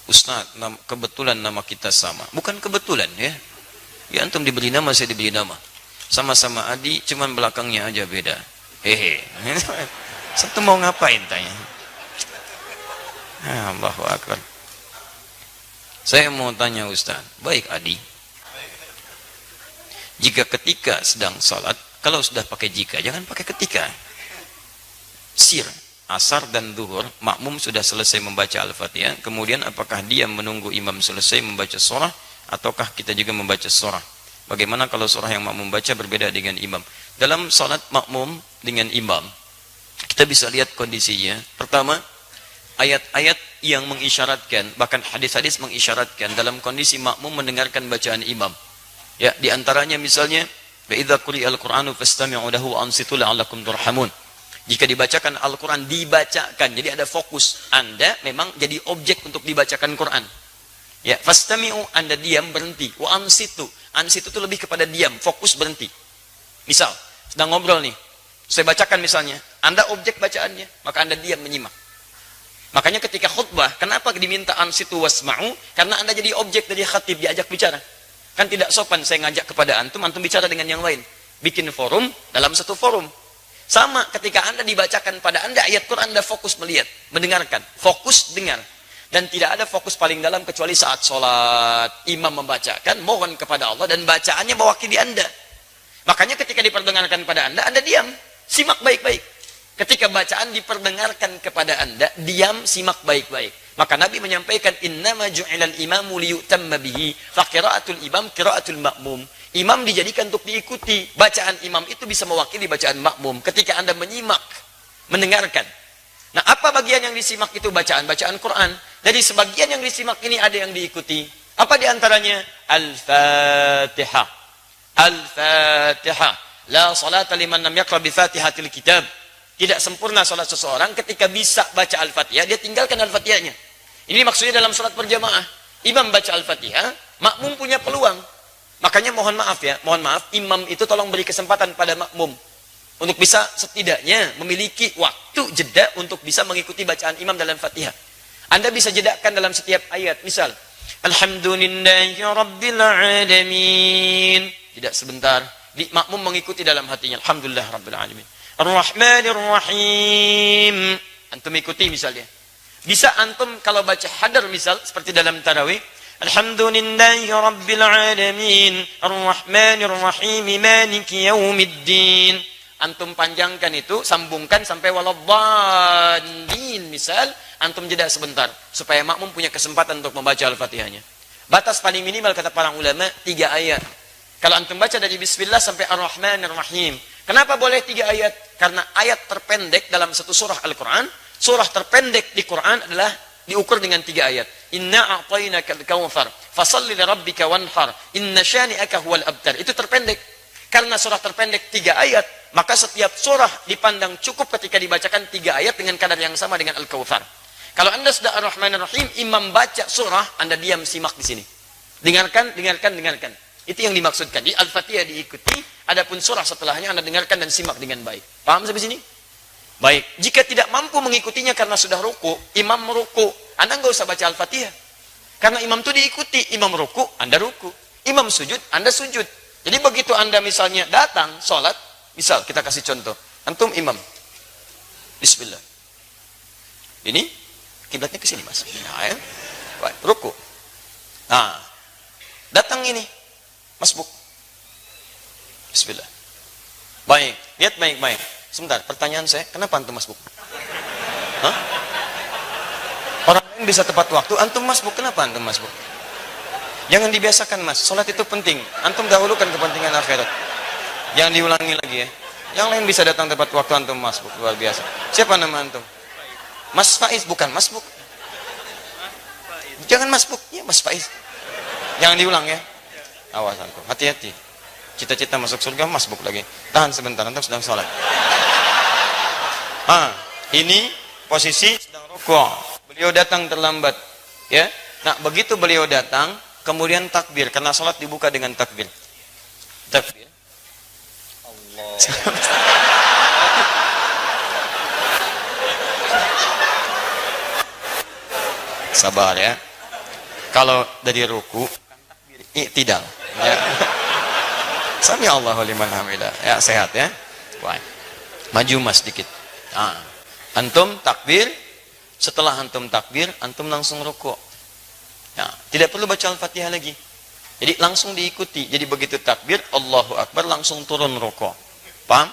Ustaz, kebetulan nama kita sama. Bukan kebetulan ya. Ya antum diberi nama, saya diberi nama. Sama-sama Adi, cuman belakangnya aja beda. Hehe. Satu mau ngapain tanya? Allahu Akbar. Saya mau tanya Ustaz. Baik Adi. Jika ketika sedang salat, kalau sudah pakai jika, jangan pakai ketika. Sir, asar dan zuhur, makmum sudah selesai membaca Al-Fatihah, kemudian apakah dia menunggu imam selesai membaca surah, ataukah kita juga membaca surah? Bagaimana kalau surah yang makmum baca berbeda dengan imam? Dalam salat makmum dengan imam, kita bisa lihat kondisinya. Pertama, ayat-ayat yang mengisyaratkan, bahkan hadis-hadis mengisyaratkan dalam kondisi makmum mendengarkan bacaan imam. Ya, di antaranya misalnya, wa idza quri'al Qur'anu fastami'u lahu wa ansitu la'allakum turhamun. Jika dibacakan Al-Quran, dibacakan, jadi ada fokus. Anda memang jadi objek untuk dibacakan Quran. Ya, fastami'u, Anda diam, berhenti. Wa ansitu, ansitu itu lebih kepada diam, fokus, berhenti. Misal, sedang ngobrol nih, saya bacakan misalnya, Anda objek bacaannya, maka Anda diam menyimak. Makanya ketika khutbah, kenapa diminta ansitu wasma'u? Karena Anda jadi objek dari khatib, diajak bicara. Kan tidak sopan saya ngajak kepada antum, antum bicara dengan yang lain. Bikin forum dalam satu forum. Sama ketika Anda dibacakan pada Anda ayat Quran, Anda fokus melihat, mendengarkan, fokus dengar. Dan tidak ada fokus paling dalam kecuali saat sholat, imam membacakan, mohon kepada Allah, dan bacaannya mewakili Anda. Makanya ketika diperdengarkan pada Anda diam, simak baik-baik. Ketika bacaan diperdengarkan kepada Anda, diam, simak baik-baik. Maka Nabi menyampaikan, innama ju'ilal imamu liyutamma bihi, fa qira'atul imam qira'atul ma'mum. Imam dijadikan untuk diikuti. Bacaan imam itu bisa mewakili bacaan makmum. Ketika Anda menyimak, mendengarkan. Nah, apa bagian yang disimak itu? Bacaan-bacaan Quran. Jadi sebagian yang disimak ini ada yang diikuti. Apa diantaranya? Al-Fatihah. Al-Fatihah. La salata liman lam yaqra bi Fatihatil kitab. Tidak sempurna salat seseorang ketika bisa baca Al-Fatihah, dia tinggalkan Al-Fatihahnya. Ini maksudnya dalam salat berjamaah. Imam baca Al-Fatihah, makmum punya peluang. Makanya mohon maaf ya, mohon maaf, imam itu tolong beri kesempatan pada makmum untuk bisa setidaknya memiliki waktu jeda untuk bisa mengikuti bacaan imam dalam Fatihah. Anda bisa jedakan dalam setiap ayat. Misal, Alhamdulillahi Rabbil Alamin. Tidak sebentar, makmum mengikuti dalam hatinya. Alhamdulillah Rabbil Alamin. Ar-Rahmanir Rahim. Antum ikuti misalnya. Bisa antum kalau baca hadar misal seperti dalam tarawih, Alhamdulillahi Rabbil Alamin, Ar-Rahmanir Rahim, Maliki Yaumiddin. Antum panjangkan itu, sambungkan sampai waladdallin misal, antum jeda sebentar supaya makmum punya kesempatan untuk membaca Al-Fatihahnya. Batas paling minimal kata para ulama 3 ayat. Kalau antum baca dari bismillah sampai Ar-Rahmanir Rahim. Kenapa boleh 3 ayat? Karena ayat terpendek dalam satu surah Al-Quran, surah terpendek di Quran adalah diukur dengan 3 ayat. Inna a'tainakal kautsar, fashalli lirabbika wanhar, inna syani'aka huwal abtar. Itu terpendek. Karena surah terpendek 3 ayat, maka setiap surah dipandang cukup ketika dibacakan 3 ayat dengan kadar yang sama dengan Al-Kautsar. Kalau Anda sudah Ar-Rahmanir Rahim, imam baca surah, Anda diam simak di sini. Dengarkan, dengarkan, dengarkan. Itu yang dimaksudkan. Di Al-Fatihah diikuti, adapun surah setelahnya Anda dengarkan dan simak dengan baik. Paham sampai sini? Baik. Jika tidak mampu mengikutinya karena sudah ruku, imam meruku, Anda nggak usah baca Al-Fatihah. Karena imam itu diikuti, imam ruku, Anda ruku. Imam sujud, Anda sujud. Jadi begitu Anda misalnya datang, sholat, misal kita kasih contoh, antum imam. Bismillah. Ini, kiblatnya ke sini mas. Nah, ya. Baik, ruku. Nah, datang ini, masbuk. Bismillah. Baik, lihat baik-baik. Sebentar, pertanyaan saya, kenapa antum masbuk? Hah? Orang lain bisa tepat waktu, antum masbuk, kenapa antum masbuk? Jangan dibiasakan mas, sholat itu penting. Antum dahulukan kepentingan akhirat. Jangan diulangi lagi ya. Yang lain bisa datang tepat waktu, antum masbuk, luar biasa. Siapa nama antum? Mas Faiz, bukan masbuk. Jangan masbuk, ya Mas Faiz. Jangan diulang ya. Awas antum, hati-hati. Cita-cita masuk surga, masbuk lagi. Tahan sebentar, antum sedang sholat. Ini posisi sedang rukuk. Beliau datang terlambat. Ya. Nah, begitu beliau datang, kemudian takbir, karena sholat dibuka dengan takbir. Takbir. Allah. Sabar ya. Kalau dari ruku i'tidal. Ya. Sami Allahu liman hamidah. Ya, sehat ya. Baik. Maju Mas dikit. Nah, antum takbir, setelah antum takbir, antum langsung rukuk. Ya, tidak perlu baca Al-Fatihah lagi. Jadi langsung diikuti. Jadi begitu takbir, Allahu Akbar, langsung turun rukuk. Paham?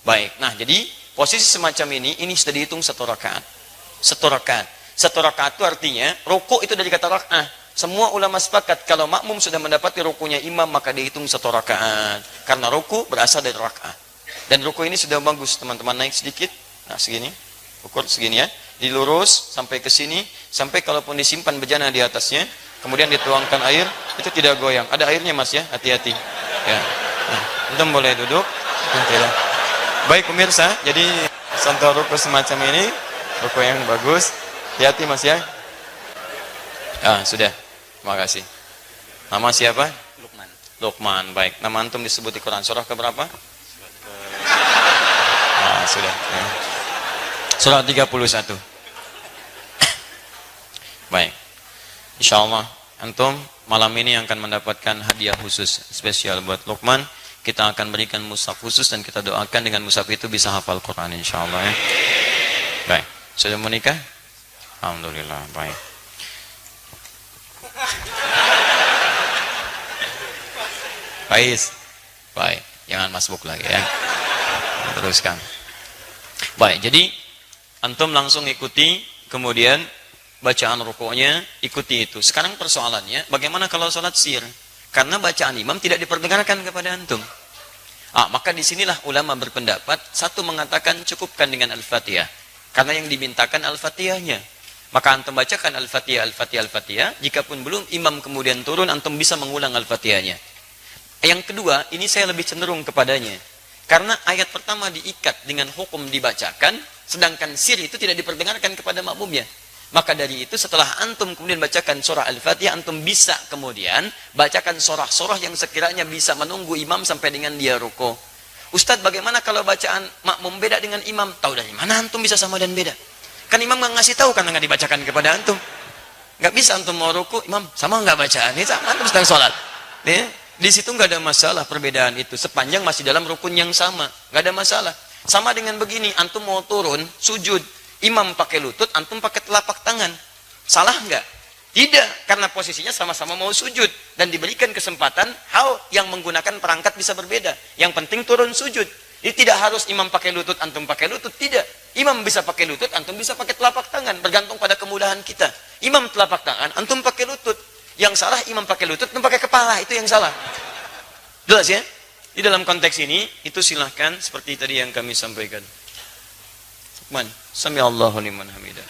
Baik. Nah, jadi posisi semacam ini sudah dihitung 1 rakaat. 1 rakaat. 1 rakaat itu artinya rukuk itu dari kata rakaat. Semua ulama sepakat kalau makmum sudah mendapati rukunya imam maka dihitung 1 rakaat. Karena ruku berasal dari rakaat. Dan ruku ini sudah bagus, teman-teman, naik sedikit. Nah, segini. Ukur segini ya. Dilurus sampai ke sini, sampai kalaupun disimpan bejana di atasnya, kemudian dituangkan air, itu tidak goyang. Ada airnya Mas ya, hati-hati. Ya. Nah, antum boleh duduk. Tidak. Baik pemirsa, jadi contoh ruku semacam ini, ruku yang bagus. Hati-hati Mas ya. Ah, sudah. Terima kasih. Nama siapa? Lukman. Lukman. Baik. Nama antum disebut di Quran surah keberapa? Ah, sudah. Ya. Surah 31. Baik. Insyaallah antum malam ini akan mendapatkan hadiah khusus spesial buat Lukman. Kita akan berikan mushaf khusus dan kita doakan dengan mushaf itu bisa hafal Quran insyaallah ya. Baik. Sudah menikah? Alhamdulillah. Baik. Faiz. Baik, jangan masbuk lagi ya. Teruskan. Baik, jadi antum langsung ikuti, kemudian bacaan rukuknya ikuti itu. Sekarang persoalannya, bagaimana kalau sholat sir? Karena bacaan imam tidak diperdengarkan kepada antum. Maka disinilah ulama berpendapat, satu mengatakan cukupkan dengan Al-Fatihah. Karena yang dimintakan Al-Fatihahnya. Maka antum bacakan Al-Fatihah, Al-Fatihah, Al-Fatihah. Jikapun belum imam kemudian turun, antum bisa mengulang Al-Fatihahnya. Yang kedua, ini saya lebih cenderung kepadanya. Karena ayat pertama diikat dengan hukum dibacakan, sedangkan sir itu tidak diperdengarkan kepada makmumnya. Maka dari itu setelah antum kemudian bacakan surah Al-Fatihah, antum bisa kemudian bacakan surah-surah yang sekiranya bisa menunggu imam sampai dengan dia ruku. Ustadz, bagaimana kalau bacaan makmum beda dengan imam? Tahu dari mana antum bisa sama dan beda? Kan imam nggak ngasih tahu karena nggak dibacakan kepada antum. Nggak bisa antum mau ruku, imam sama nggak bacaan? Ini sama antum sedang sholat. Di situ nggak ada masalah perbedaan itu, sepanjang masih dalam rukun yang sama, nggak ada masalah. Sama dengan begini, antum mau turun sujud, imam pakai lutut, antum pakai telapak tangan, salah nggak? Tidak, karena posisinya sama-sama mau sujud dan diberikan kesempatan hal yang menggunakan perangkat bisa berbeda. Yang penting turun sujud. Jadi tidak harus imam pakai lutut, antum pakai lutut, tidak. Imam bisa pakai lutut, antum bisa pakai telapak tangan, bergantung pada kemudahan kita. Imam telapak tangan, antum pakai lutut. Yang salah imam pakai lutut, antum pakai kepala, itu yang salah. Jelas ya? Di dalam konteks ini, itu silahkan seperti tadi yang kami sampaikan. Sami Allahu liman hamidah.